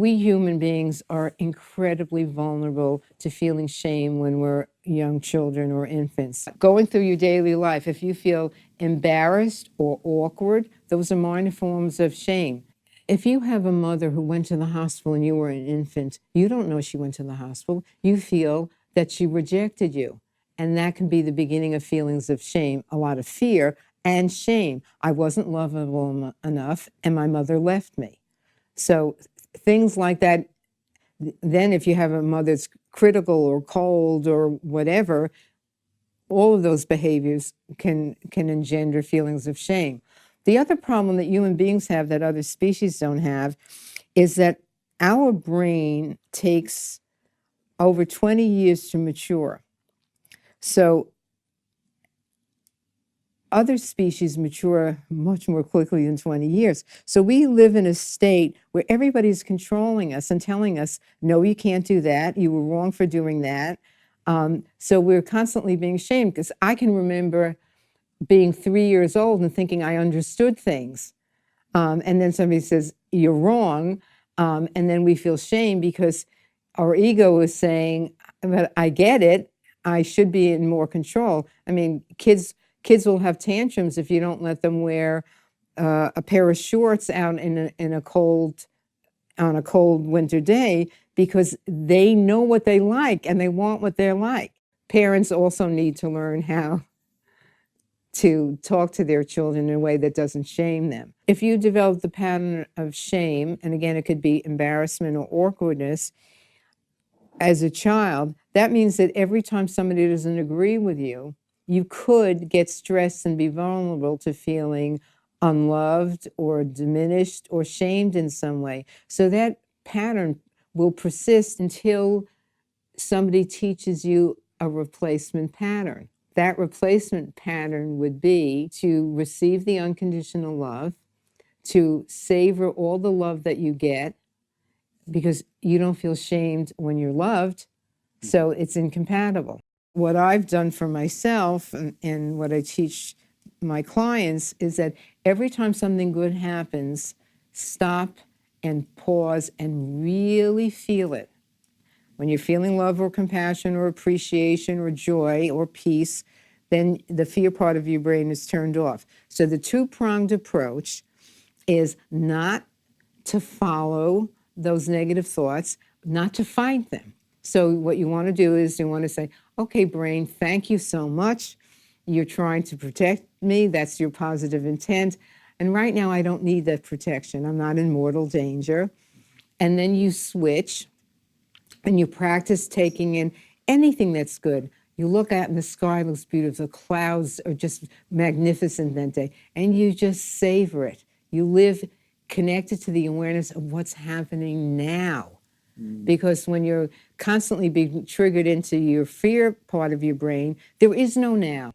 we human beings are incredibly vulnerable to feeling shame when we're young children or infants. Going through your daily life, if you feel embarrassed or awkward, those are minor forms of shame. If you have a mother who went to the hospital and you were an infant, you don't know she went to the hospital. You feel that she rejected you. And that can be the beginning of feelings of shame, a lot of fear and shame. I wasn't lovable enough, and my mother left me. So things like that. Then if you have a mother that's critical or cold or whatever, all of those behaviors can engender feelings of shame. The other problem that human beings have that other species don't have is that our brain takes over 20 years to mature. So other species mature much more quickly than 20 years. So we live in a state where everybody's controlling us and telling us, no, you can't do that. You were wrong for doing that. So we're constantly being shamed, because I can remember being 3 years old and thinking I understood things. And then somebody says, you're wrong. And then we feel shame because our ego is saying, but I get it. I should be in more control. I mean, kids will have tantrums if you don't let them wear a pair of shorts out on a cold winter day, because they know what they like and they want what they're like. Parents also need to learn how to talk to their children in a way that doesn't shame them. If you develop the pattern of shame, and again, it could be embarrassment or awkwardness as a child, that means that every time somebody doesn't agree with you, you could get stressed and be vulnerable to feeling unloved or diminished or shamed in some way. So that pattern will persist until somebody teaches you a replacement pattern. That replacement pattern would be to receive the unconditional love, to savor all the love that you get, because you don't feel shamed when you're loved, so it's incompatible. What I've done for myself and what I teach my clients is that every time something good happens, stop and pause and really feel it. When you're feeling love or compassion or appreciation or joy or peace, then the fear part of your brain is turned off. So the two-pronged approach is not to follow those negative thoughts, not to fight them. So what you want to do is you want to say, okay, brain, thank you so much. You're trying to protect me. That's your positive intent. And right now I don't need that protection. I'm not in mortal danger. And then you switch and you practice taking in anything that's good. You look out and the sky looks beautiful. The clouds are just magnificent that day. And you just savor it. You live connected to the awareness of what's happening now. Because when you're constantly being triggered into your fear part of your brain, there is no now.